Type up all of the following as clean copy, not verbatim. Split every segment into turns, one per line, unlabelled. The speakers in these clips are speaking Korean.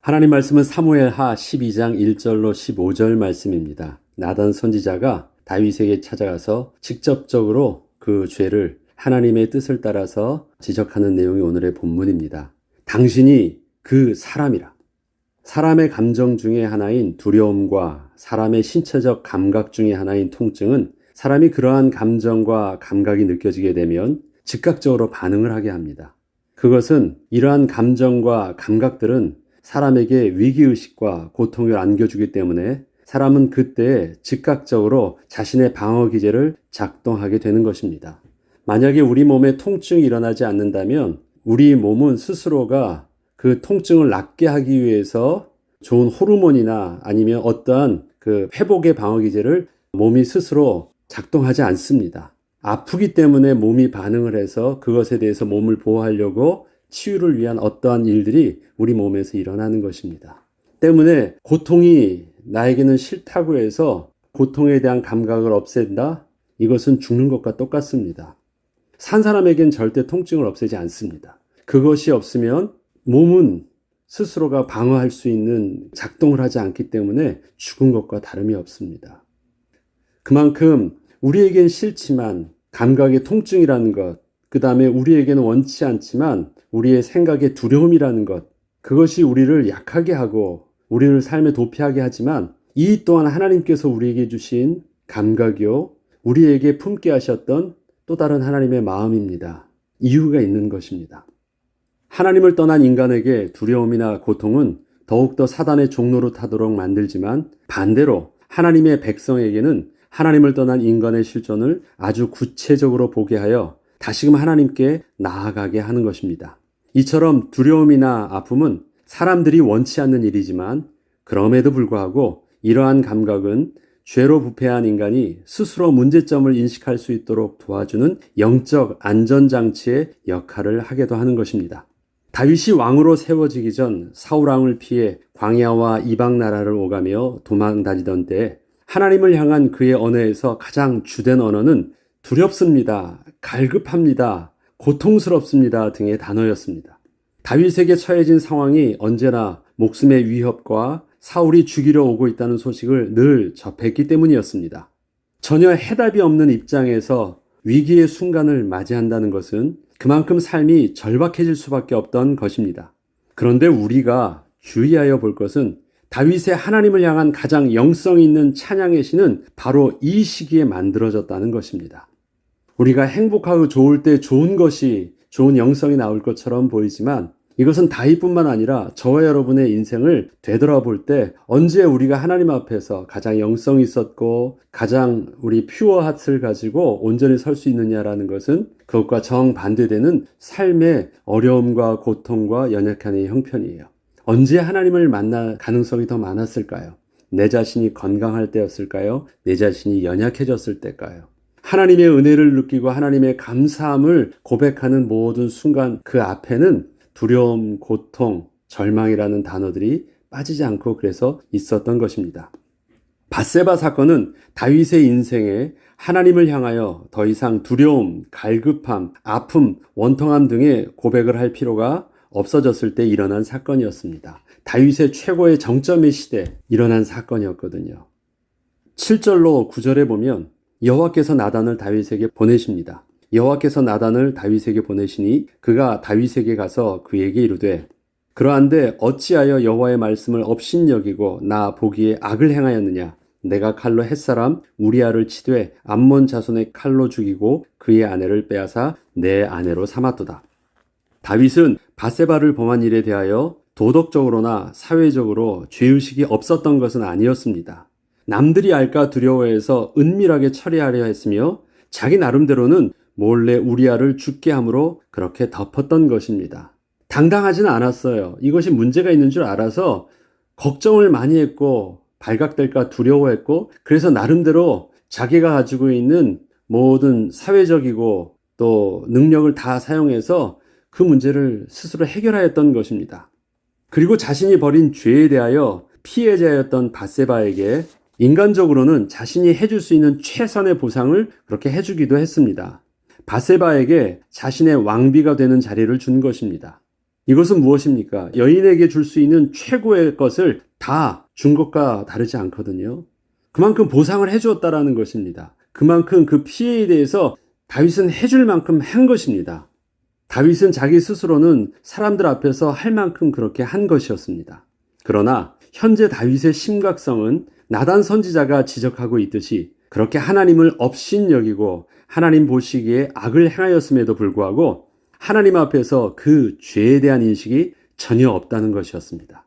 하나님 말씀은 사무엘하 12장 1절로 15절 말씀입니다. 나단 선지자가 다윗에게 찾아가서 직접적으로 그 죄를 하나님의 뜻을 따라서 지적하는 내용이 오늘의 본문입니다. 당신이 그 사람이라. 사람의 감정 중에 하나인 두려움과 사람의 신체적 감각 중에 하나인 통증은 사람이 그러한 감정과 감각이 느껴지게 되면 즉각적으로 반응을 하게 합니다. 그것은 이러한 감정과 감각들은 사람에게 위기의식과 고통을 안겨주기 때문에 사람은 그때 즉각적으로 자신의 방어기제를 작동하게 되는 것입니다. 만약에 우리 몸에 통증이 일어나지 않는다면 우리 몸은 스스로가 그 통증을 낫게 하기 위해서 좋은 호르몬이나 아니면 어떠한 그 회복의 방어기제를 몸이 스스로 작동하지 않습니다. 아프기 때문에 몸이 반응을 해서 그것에 대해서 몸을 보호하려고 치유를 위한 어떠한 일들이 우리 몸에서 일어나는 것입니다. 때문에 고통이 나에게는 싫다고 해서 고통에 대한 감각을 없앤다? 이것은 죽는 것과 똑같습니다. 산 사람에겐 절대 통증을 없애지 않습니다. 그것이 없으면 몸은 스스로가 방어할 수 있는 작동을 하지 않기 때문에 죽은 것과 다름이 없습니다. 그만큼 우리에겐 싫지만 감각의 통증이라는 것, 그 다음에 우리에게는 원치 않지만 우리의 생각의 두려움이라는 것, 그것이 우리를 약하게 하고 우리를 삶에 도피하게 하지만 이 또한 하나님께서 우리에게 주신 감각이요, 우리에게 품게 하셨던 또 다른 하나님의 마음입니다. 이유가 있는 것입니다. 하나님을 떠난 인간에게 두려움이나 고통은 더욱더 사단의 종로로 타도록 만들지만 반대로 하나님의 백성에게는 하나님을 떠난 인간의 실존을 아주 구체적으로 보게 하여 다시금 하나님께 나아가게 하는 것입니다. 이처럼 두려움이나 아픔은 사람들이 원치 않는 일이지만 그럼에도 불구하고 이러한 감각은 죄로 부패한 인간이 스스로 문제점을 인식할 수 있도록 도와주는 영적 안전장치의 역할을 하기도 하는 것입니다. 다윗이 왕으로 세워지기 전 사울 왕을 피해 광야와 이방 나라를 오가며 도망다니던 때에 하나님을 향한 그의 언어에서 가장 주된 언어는 두렵습니다, 갈급합니다, 고통스럽습니다 등의 단어였습니다. 다윗에게 처해진 상황이 언제나 목숨의 위협과 사울이 죽이러 오고 있다는 소식을 늘 접했기 때문이었습니다. 전혀 해답이 없는 입장에서 위기의 순간을 맞이한다는 것은 그만큼 삶이 절박해질 수밖에 없던 것입니다. 그런데 우리가 주의하여 볼 것은 다윗의 하나님을 향한 가장 영성 있는 찬양의 시는 바로 이 시기에 만들어졌다는 것입니다. 우리가 행복하고 좋을 때 좋은 것이, 좋은 영성이 나올 것처럼 보이지만 이것은 다윗뿐만 아니라 저와 여러분의 인생을 되돌아볼 때 언제 우리가 하나님 앞에서 가장 영성이 있었고 가장 우리 퓨어 핫을 가지고 온전히 설 수 있느냐라는 것은 그것과 정반대되는 삶의 어려움과 고통과 연약함의 형편이에요. 언제 하나님을 만날 가능성이 더 많았을까요? 내 자신이 건강할 때였을까요? 내 자신이 연약해졌을 때일까요? 하나님의 은혜를 느끼고 하나님의 감사함을 고백하는 모든 순간 그 앞에는 두려움, 고통, 절망이라는 단어들이 빠지지 않고 그래서 있었던 것입니다. 밧세바 사건은 다윗의 인생에 하나님을 향하여 더 이상 두려움, 갈급함, 아픔, 원통함 등의 고백을 할 필요가 없어졌을 때 일어난 사건이었습니다. 다윗의 최고의 정점의 시대에 일어난 사건이었거든요. 7절로 9절에 보면 여호와께서 나단을 다윗에게 보내십니다. 여호와께서 나단을 다윗에게 보내시니 그가 다윗에게 가서 그에게 이르되 그러한데 어찌하여 여호와의 말씀을 업신여기고 나 보기에 악을 행하였느냐? 내가 칼로 햇사람 우리아를 치되 암몬 자손의 칼로 죽이고 그의 아내를 빼앗아 내 아내로 삼았도다. 다윗은 밧세바를 범한 일에 대하여 도덕적으로나 사회적으로 죄의식이 없었던 것은 아니었습니다. 남들이 알까 두려워해서 은밀하게 처리하려 했으며 자기 나름대로는 몰래 우리아를 죽게 함으로 그렇게 덮었던 것입니다. 당당하지는 않았어요. 이것이 문제가 있는 줄 알아서 걱정을 많이 했고 발각될까 두려워했고 그래서 나름대로 자기가 가지고 있는 모든 사회적이고 또 능력을 다 사용해서 그 문제를 스스로 해결하였던 것입니다. 그리고 자신이 벌인 죄에 대하여 피해자였던 밧세바에게 인간적으로는 자신이 해줄 수 있는 최선의 보상을 그렇게 해주기도 했습니다. 밧세바에게 자신의 왕비가 되는 자리를 준 것입니다. 이것은 무엇입니까? 여인에게 줄 수 있는 최고의 것을 다 준 것과 다르지 않거든요. 그만큼 보상을 해주었다라는 것입니다. 그만큼 그 피해에 대해서 다윗은 해줄 만큼 한 것입니다. 다윗은 자기 스스로는 사람들 앞에서 할 만큼 그렇게 한 것이었습니다. 그러나 현재 다윗의 심각성은 나단 선지자가 지적하고 있듯이 그렇게 하나님을 업신여기고 하나님 보시기에 악을 행하였음에도 불구하고 하나님 앞에서 그 죄에 대한 인식이 전혀 없다는 것이었습니다.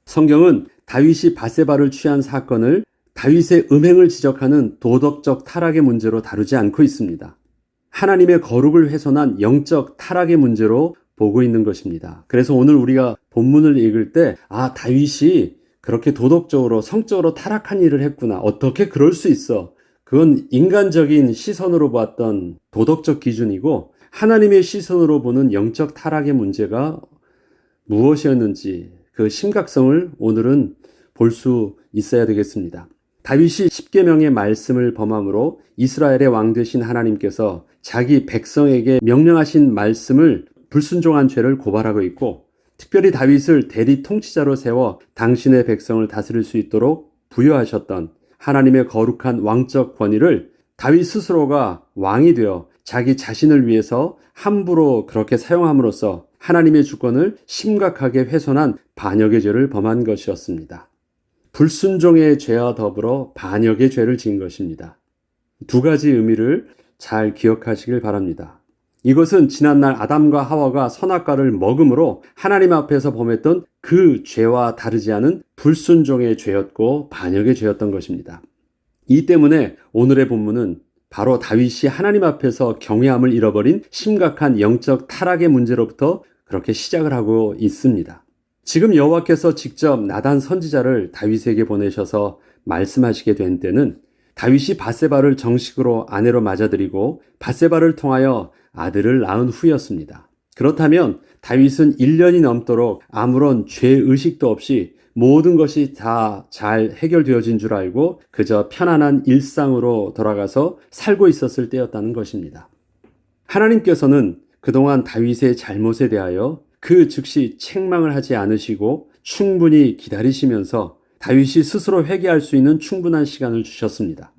성경은 다윗이 밧세바를 취한 사건을 다윗의 음행을 지적하는 도덕적 타락의 문제로 다루지 않고 있습니다. 하나님의 거룩을 훼손한 영적 타락의 문제로 보고 있는 것입니다. 그래서 오늘 우리가 본문을 읽을 때 다윗이 그렇게 도덕적으로 성적으로 타락한 일을 했구나. 어떻게 그럴 수 있어? 그건 인간적인 시선으로 봤던 도덕적 기준이고 하나님의 시선으로 보는 영적 타락의 문제가 무엇이었는지 그 심각성을 오늘은 볼 수 있어야 되겠습니다. 다윗이 십계명의 말씀을 범함으로 이스라엘의 왕 되신 하나님께서 자기 백성에게 명령하신 말씀을 불순종한 죄를 고발하고 있고 특별히 다윗을 대리 통치자로 세워 당신의 백성을 다스릴 수 있도록 부여하셨던 하나님의 거룩한 왕적 권위를 다윗 스스로가 왕이 되어 자기 자신을 위해서 함부로 그렇게 사용함으로써 하나님의 주권을 심각하게 훼손한 반역의 죄를 범한 것이었습니다. 불순종의 죄와 더불어 반역의 죄를 지은 것입니다. 두 가지 의미를 잘 기억하시길 바랍니다. 이것은 지난날 아담과 하와가 선악과를 먹음으로 하나님 앞에서 범했던 그 죄와 다르지 않은 불순종의 죄였고 반역의 죄였던 것입니다. 이 때문에 오늘의 본문은 바로 다윗이 하나님 앞에서 경외함을 잃어버린 심각한 영적 타락의 문제로부터 그렇게 시작을 하고 있습니다. 지금 여호와께서 직접 나단 선지자를 다윗에게 보내셔서 말씀하시게 된 때는 다윗이 밧세바를 정식으로 아내로 맞아들이고 밧세바를 통하여 아들을 낳은 후였습니다. 그렇다면 다윗은 1년이 넘도록 아무런 죄의식도 없이 모든 것이 다 잘 해결되어진 줄 알고 그저 편안한 일상으로 돌아가서 살고 있었을 때였다는 것입니다. 하나님께서는 그동안 다윗의 잘못에 대하여 그 즉시 책망을 하지 않으시고 충분히 기다리시면서 다윗이 스스로 회개할 수 있는 충분한 시간을 주셨습니다.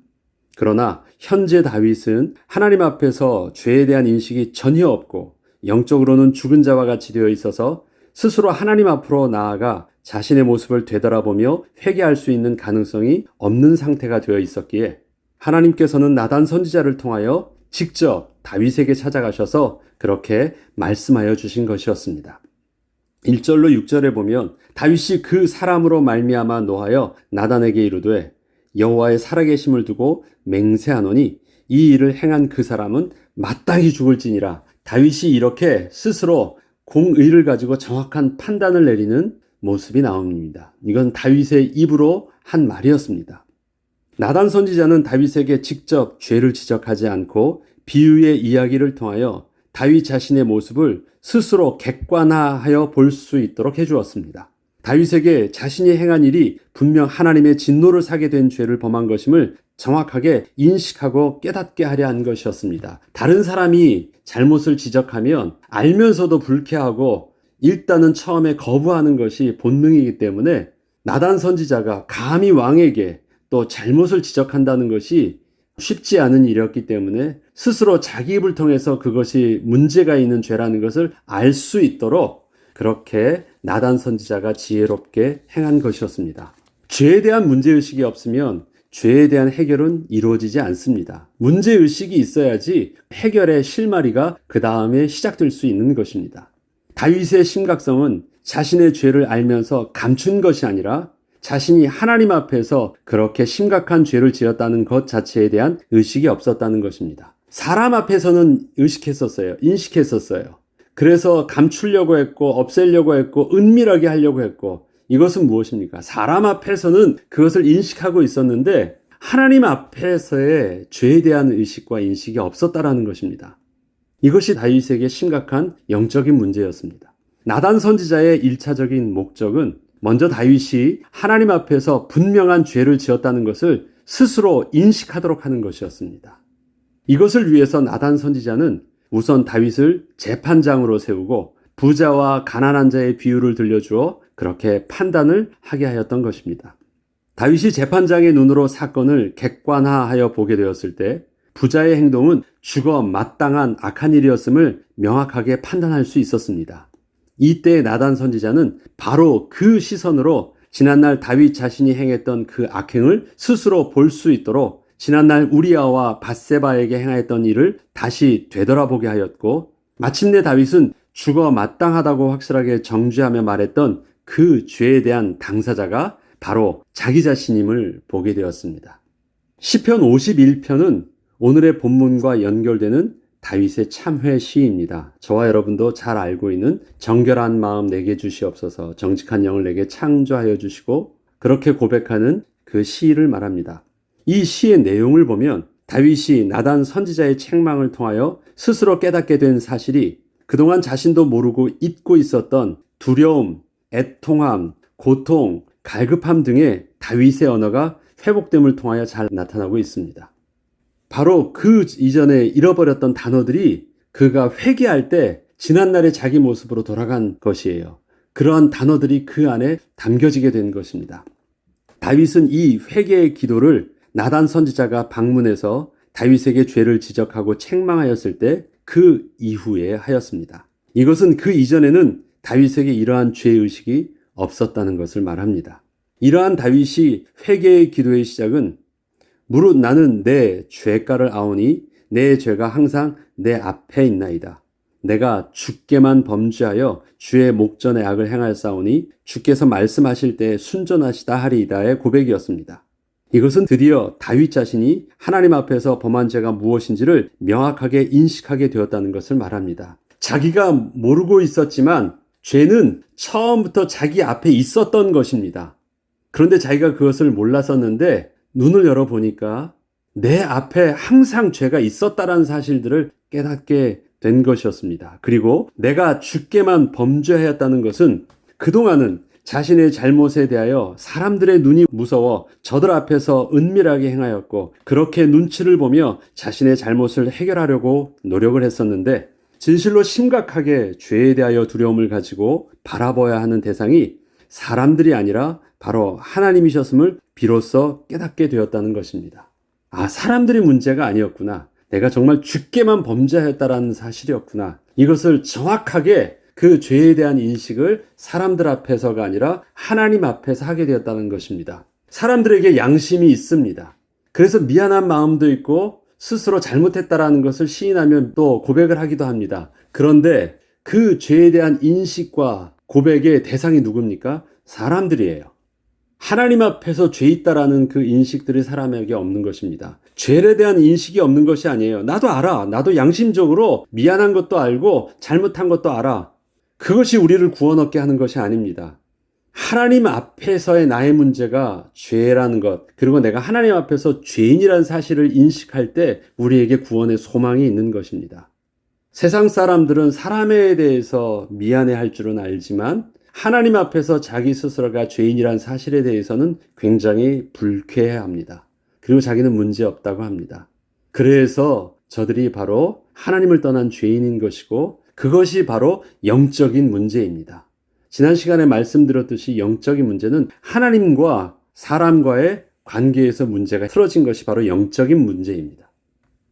그러나 현재 다윗은 하나님 앞에서 죄에 대한 인식이 전혀 없고 영적으로는 죽은 자와 같이 되어 있어서 스스로 하나님 앞으로 나아가 자신의 모습을 되돌아보며 회개할 수 있는 가능성이 없는 상태가 되어 있었기에 하나님께서는 나단 선지자를 통하여 직접 다윗에게 찾아가셔서 그렇게 말씀하여 주신 것이었습니다. 1절로 6절에 보면 다윗이 그 사람으로 말미암아 노하여 나단에게 이르되 여호와의 살아계심을 두고 맹세하노니 이 일을 행한 그 사람은 마땅히 죽을지니라. 다윗이 이렇게 스스로 공의를 가지고 정확한 판단을 내리는 모습이 나옵니다. 이건 다윗의 입으로 한 말이었습니다. 나단 선지자는 다윗에게 직접 죄를 지적하지 않고 비유의 이야기를 통하여 다윗 자신의 모습을 스스로 객관화하여 볼 수 있도록 해주었습니다. 다윗에게 자신이 행한 일이 분명 하나님의 진노를 사게 된 죄를 범한 것임을 정확하게 인식하고 깨닫게 하려 한 것이었습니다. 다른 사람이 잘못을 지적하면 알면서도 불쾌하고 일단은 처음에 거부하는 것이 본능이기 때문에 나단 선지자가 감히 왕에게 또 잘못을 지적한다는 것이 쉽지 않은 일이었기 때문에 스스로 자기 입을 통해서 그것이 문제가 있는 죄라는 것을 알 수 있도록 그렇게 나단 선지자가 지혜롭게 행한 것이었습니다. 죄에 대한 문제의식이 없으면 죄에 대한 해결은 이루어지지 않습니다. 문제의식이 있어야지 해결의 실마리가 그 다음에 시작될 수 있는 것입니다. 다윗의 심각성은 자신의 죄를 알면서 감춘 것이 아니라 자신이 하나님 앞에서 그렇게 심각한 죄를 지었다는 것 자체에 대한 의식이 없었다는 것입니다. 사람 앞에서는 의식했었어요. 인식했었어요. 그래서 감추려고 했고 없애려고 했고 은밀하게 하려고 했고 이것은 무엇입니까? 사람 앞에서는 그것을 인식하고 있었는데 하나님 앞에서의 죄에 대한 의식과 인식이 없었다라는 것입니다. 이것이 다윗에게 심각한 영적인 문제였습니다. 나단 선지자의 1차적인 목적은 먼저 다윗이 하나님 앞에서 분명한 죄를 지었다는 것을 스스로 인식하도록 하는 것이었습니다. 이것을 위해서 나단 선지자는 우선 다윗을 재판장으로 세우고 부자와 가난한 자의 비율을 들려주어 그렇게 판단을 하게 하였던 것입니다. 다윗이 재판장의 눈으로 사건을 객관화하여 보게 되었을 때 부자의 행동은 죽어 마땅한 악한 일이었음을 명확하게 판단할 수 있었습니다. 이때 나단 선지자는 바로 그 시선으로 지난날 다윗 자신이 행했던 그 악행을 스스로 볼 수 있도록 지난날 우리아와 밧세바에게 행하였던 일을 다시 되돌아보게 하였고, 마침내 다윗은 죽어 마땅하다고 확실하게 정죄하며 말했던 그 죄에 대한 당사자가 바로 자기 자신임을 보게 되었습니다. 시편 51편은 오늘의 본문과 연결되는 다윗의 참회 시입니다. 저와 여러분도 잘 알고 있는 정결한 마음 내게 주시옵소서, 정직한 영을 내게 창조하여 주시고, 그렇게 고백하는 그 시를 말합니다. 이 시의 내용을 보면 다윗이 나단 선지자의 책망을 통하여 스스로 깨닫게 된 사실이 그동안 자신도 모르고 잊고 있었던 두려움, 애통함, 고통, 갈급함 등의 다윗의 언어가 회복됨을 통하여 잘 나타나고 있습니다. 바로 그 이전에 잃어버렸던 단어들이 그가 회개할 때 지난날의 자기 모습으로 돌아간 것이에요. 그러한 단어들이 그 안에 담겨지게 된 것입니다. 다윗은 이 회개의 기도를 나단 선지자가 방문해서 다윗에게 죄를 지적하고 책망하였을 때 그 이후에 하였습니다. 이것은 그 이전에는 다윗에게 이러한 죄의식이 없었다는 것을 말합니다. 이러한 다윗이 회개의 기도의 시작은 무릇 나는 내 죄가를 아오니 내 죄가 항상 내 앞에 있나이다. 내가 주께만 범죄하여 주의 목전에 악을 행하였사오니 주께서 말씀하실 때 순전하시다 하리이다의 고백이었습니다. 이것은 드디어 다윗 자신이 하나님 앞에서 범한 죄가 무엇인지를 명확하게 인식하게 되었다는 것을 말합니다. 자기가 모르고 있었지만 죄는 처음부터 자기 앞에 있었던 것입니다. 그런데 자기가 그것을 몰랐었는데 눈을 열어보니까 내 앞에 항상 죄가 있었다라는 사실들을 깨닫게 된 것이었습니다. 그리고 내가 주께만 범죄하였다는 것은 그동안은 자신의 잘못에 대하여 사람들의 눈이 무서워 저들 앞에서 은밀하게 행하였고, 그렇게 눈치를 보며 자신의 잘못을 해결하려고 노력을 했었는데, 진실로 심각하게 죄에 대하여 두려움을 가지고 바라봐야 하는 대상이 사람들이 아니라 바로 하나님이셨음을 비로소 깨닫게 되었다는 것입니다. 아, 사람들이 문제가 아니었구나. 내가 정말 주께만 범죄하였다라는 사실이었구나. 이것을 정확하게 그 죄에 대한 인식을 사람들 앞에서가 아니라 하나님 앞에서 하게 되었다는 것입니다. 사람들에게 양심이 있습니다. 그래서 미안한 마음도 있고 스스로 잘못했다라는 것을 시인하면 또 고백을 하기도 합니다. 그런데 그 죄에 대한 인식과 고백의 대상이 누굽니까? 사람들이에요. 하나님 앞에서 죄 있다라는 그 인식들이 사람에게 없는 것입니다. 죄에 대한 인식이 없는 것이 아니에요. 나도 알아. 나도 양심적으로 미안한 것도 알고 잘못한 것도 알아. 그것이 우리를 구원 얻게 하는 것이 아닙니다. 하나님 앞에서의 나의 문제가 죄라는 것, 그리고 내가 하나님 앞에서 죄인이라는 사실을 인식할 때 우리에게 구원의 소망이 있는 것입니다. 세상 사람들은 사람에 대해서 미안해할 줄은 알지만 하나님 앞에서 자기 스스로가 죄인이라는 사실에 대해서는 굉장히 불쾌해합니다. 그리고 자기는 문제 없다고 합니다. 그래서 저들이 바로 하나님을 떠난 죄인인 것이고, 그것이 바로 영적인 문제입니다. 지난 시간에 말씀드렸듯이 영적인 문제는 하나님과 사람과의 관계에서 문제가 틀어진 것이 바로 영적인 문제입니다.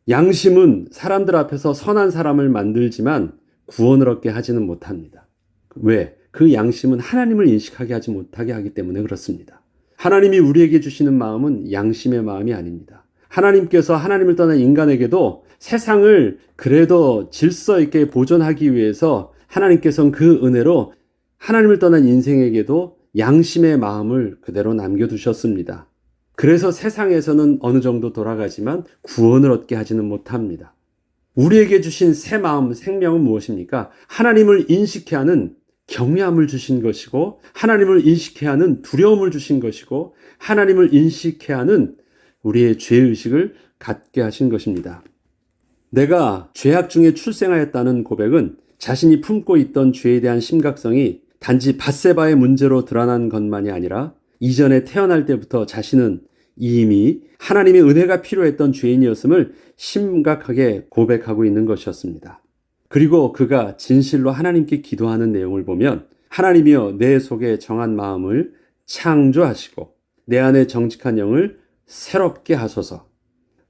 양심은 사람들 앞에서 선한 사람을 만들지만 구원을 얻게 하지는 못합니다. 왜? 그 양심은 하나님을 인식하게 하지 못하게 하기 때문에 그렇습니다. 하나님이 우리에게 주시는 마음은 양심의 마음이 아닙니다. 하나님께서 하나님을 떠난 인간에게도 세상을 그래도 질서 있게 보존하기 위해서 하나님께서는 그 은혜로 하나님을 떠난 인생에게도 양심의 마음을 그대로 남겨두셨습니다. 그래서 세상에서는 어느 정도 돌아가지만 구원을 얻게 하지는 못합니다. 우리에게 주신 새 마음, 생명은 무엇입니까? 하나님을 인식해 하는 경외함을 주신 것이고, 하나님을 인식해 하는 두려움을 주신 것이고, 하나님을 인식해 하는 우리의 죄의식을 갖게 하신 것입니다. 내가 죄악 중에 출생하였다는 고백은 자신이 품고 있던 죄에 대한 심각성이 단지 밧세바의 문제로 드러난 것만이 아니라 이전에 태어날 때부터 자신은 이미 하나님의 은혜가 필요했던 죄인이었음을 심각하게 고백하고 있는 것이었습니다. 그리고 그가 진실로 하나님께 기도하는 내용을 보면 하나님이여 내 속에 정한 마음을 창조하시고 내 안에 정직한 영을 새롭게 하소서.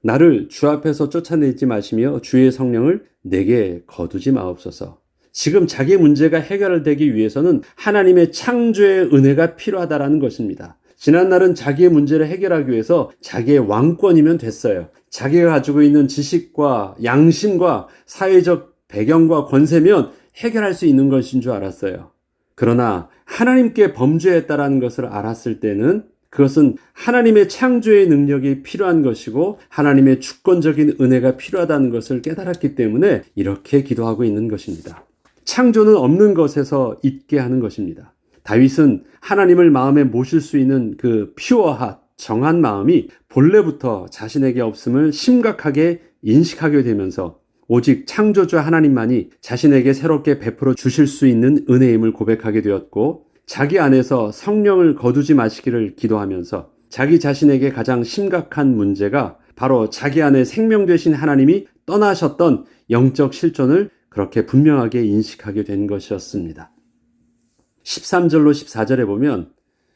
나를 주 앞에서 쫓아내지 마시며 주의 성령을 내게 거두지 마옵소서. 지금 자기 문제가 해결되기 위해서는 하나님의 창조의 은혜가 필요하다라는 것입니다. 지난날은 자기의 문제를 해결하기 위해서 자기의 왕권이면 됐어요. 자기가 가지고 있는 지식과 양심과 사회적 배경과 권세면 해결할 수 있는 것인 줄 알았어요. 그러나 하나님께 범죄했다라는 것을 알았을 때는 그것은 하나님의 창조의 능력이 필요한 것이고 하나님의 주권적인 은혜가 필요하다는 것을 깨달았기 때문에 이렇게 기도하고 있는 것입니다. 창조는 없는 것에서 있게 하는 것입니다. 다윗은 하나님을 마음에 모실 수 있는 그 퓨어한 정한 마음이 본래부터 자신에게 없음을 심각하게 인식하게 되면서 오직 창조주 하나님만이 자신에게 새롭게 베풀어 주실 수 있는 은혜임을 고백하게 되었고 자기 안에서 성령을 거두지 마시기를 기도하면서 자기 자신에게 가장 심각한 문제가 바로 자기 안에 생명 되신 하나님이 떠나셨던 영적 실존을 그렇게 분명하게 인식하게 된 것이었습니다. 13절로 14절에 보면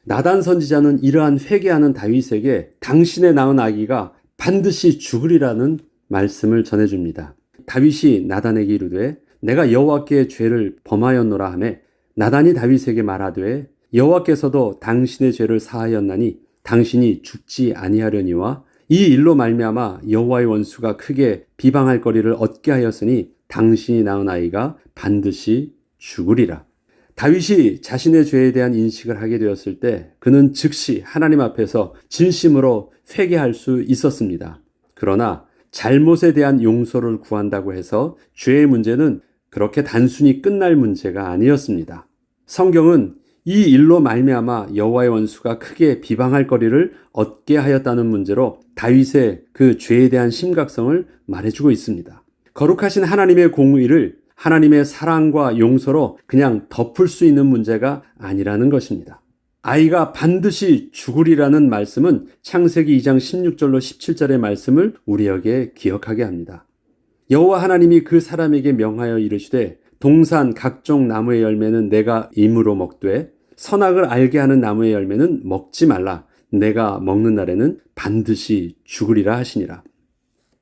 나단 선지자는 이러한 회개하는 다윗에게 당신의 낳은 아기가 반드시 죽으리라는 말씀을 전해줍니다. 다윗이 나단에게 이르되 내가 여호와께 죄를 범하였노라 하매 나단이 다윗에게 말하되 여호와께서도 당신의 죄를 사하였나니 당신이 죽지 아니하려니와 이 일로 말미암아 여호와의 원수가 크게 비방할 거리를 얻게 하였으니 당신이 낳은 아이가 반드시 죽으리라. 다윗이 자신의 죄에 대한 인식을 하게 되었을 때 그는 즉시 하나님 앞에서 진심으로 회개할 수 있었습니다. 그러나 잘못에 대한 용서를 구한다고 해서 죄의 문제는 그렇게 단순히 끝날 문제가 아니었습니다. 성경은 이 일로 말미암아 여호와의 원수가 크게 비방할 거리를 얻게 하였다는 문제로 다윗의 그 죄에 대한 심각성을 말해주고 있습니다. 거룩하신 하나님의 공의를 하나님의 사랑과 용서로 그냥 덮을 수 있는 문제가 아니라는 것입니다. 아이가 반드시 죽으리라는 말씀은 창세기 2장 16절로 17절의 말씀을 우리에게 기억하게 합니다. 여호와 하나님이 그 사람에게 명하여 이르시되 동산 각종 나무의 열매는 내가 임으로 먹되 선악을 알게 하는 나무의 열매는 먹지 말라. 내가 먹는 날에는 반드시 죽으리라 하시니라.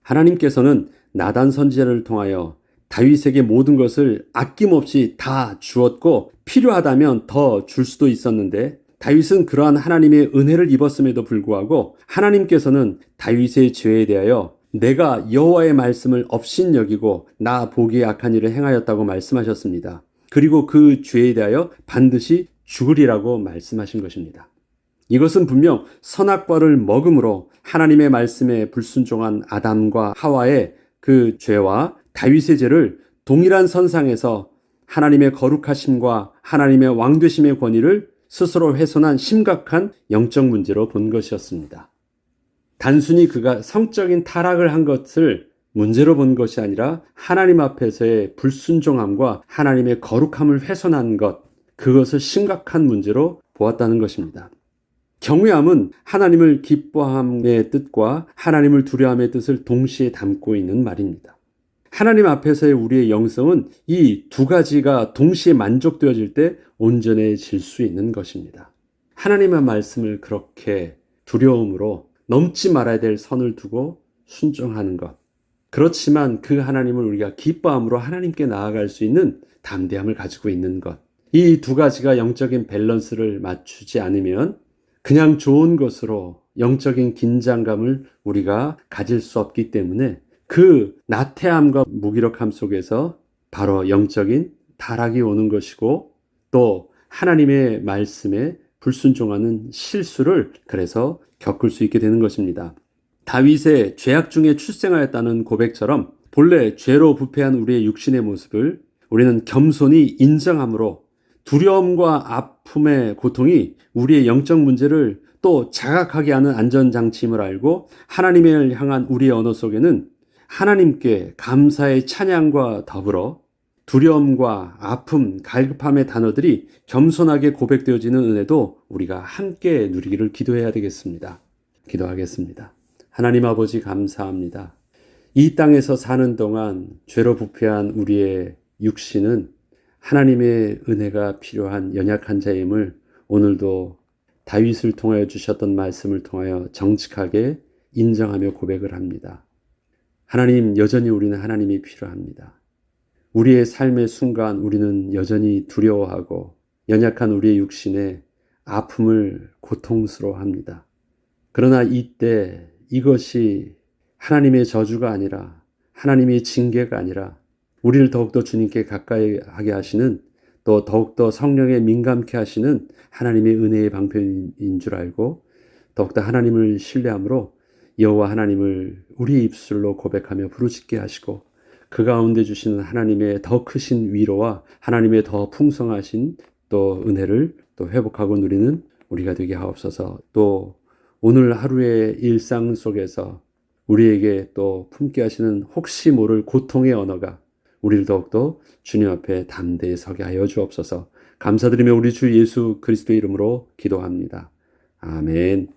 하나님께서는 나단 선지자를 통하여 다윗에게 모든 것을 아낌없이 다 주었고 필요하다면 더 줄 수도 있었는데 다윗은 그러한 하나님의 은혜를 입었음에도 불구하고 하나님께서는 다윗의 죄에 대하여 내가 여호와의 말씀을 업신여기고 나 보기에 악한 일을 행하였다고 말씀하셨습니다. 그리고 그 죄에 대하여 반드시 죽으리라고 말씀하신 것입니다. 이것은 분명 선악과를 먹음으로 하나님의 말씀에 불순종한 아담과 하와의 그 죄와 다윗의 죄를 동일한 선상에서 하나님의 거룩하심과 하나님의 왕되심의 권위를 스스로 훼손한 심각한 영적 문제로 본 것이었습니다. 단순히 그가 성적인 타락을 한 것을 문제로 본 것이 아니라 하나님 앞에서의 불순종함과 하나님의 거룩함을 훼손한 것, 그것을 심각한 문제로 보았다는 것입니다. 경외함은 하나님을 기뻐함의 뜻과 하나님을 두려움의 뜻을 동시에 담고 있는 말입니다. 하나님 앞에서의 우리의 영성은 이 두 가지가 동시에 만족되어질 때 온전해질 수 있는 것입니다. 하나님의 말씀을 그렇게 두려움으로 넘지 말아야 될 선을 두고 순종하는 것. 그렇지만 그 하나님을 우리가 기뻐함으로 하나님께 나아갈 수 있는 담대함을 가지고 있는 것. 이 두 가지가 영적인 밸런스를 맞추지 않으면 그냥 좋은 것으로 영적인 긴장감을 우리가 가질 수 없기 때문에 그 나태함과 무기력함 속에서 바로 영적인 타락이 오는 것이고 또 하나님의 말씀에 불순종하는 실수를 그래서 겪을 수 있게 되는 것입니다. 다윗의 죄악 중에 출생하였다는 고백처럼 본래 죄로 부패한 우리의 육신의 모습을 우리는 겸손히 인정함으로 두려움과 아픔의 고통이 우리의 영적 문제를 또 자각하게 하는 안전장치임을 알고 하나님을 향한 우리의 언어 속에는 하나님께 감사의 찬양과 더불어 두려움과 아픔, 갈급함의 단어들이 겸손하게 고백되어지는 은혜도 우리가 함께 누리기를 기도해야 되겠습니다. 기도하겠습니다. 하나님 아버지 감사합니다. 이 땅에서 사는 동안 죄로 부패한 우리의 육신은 하나님의 은혜가 필요한 연약한 자임을 오늘도 다윗을 통하여 주셨던 말씀을 통하여 정직하게 인정하며 고백을 합니다. 하나님, 여전히 우리는 하나님이 필요합니다. 우리의 삶의 순간 우리는 여전히 두려워하고 연약한 우리의 육신에 아픔을 고통스러워합니다. 그러나 이때 이것이 하나님의 저주가 아니라 하나님의 징계가 아니라 우리를 더욱더 주님께 가까이 하게 하시는 또 더욱더 성령에 민감케 하시는 하나님의 은혜의 방편인 줄 알고 더욱더 하나님을 신뢰함으로 여호와 하나님을 우리 입술로 고백하며 부르짖게 하시고 그 가운데 주시는 하나님의 더 크신 위로와 하나님의 더 풍성하신 또 은혜를 또 회복하고 누리는 우리가 되게 하옵소서. 또 오늘 하루의 일상 속에서 우리에게 또 품게 하시는 혹시 모를 고통의 언어가 우리를 더욱더 주님 앞에 담대히 서게 하여 주옵소서. 감사드리며 우리 주 예수 그리스도의 이름으로 기도합니다. 아멘.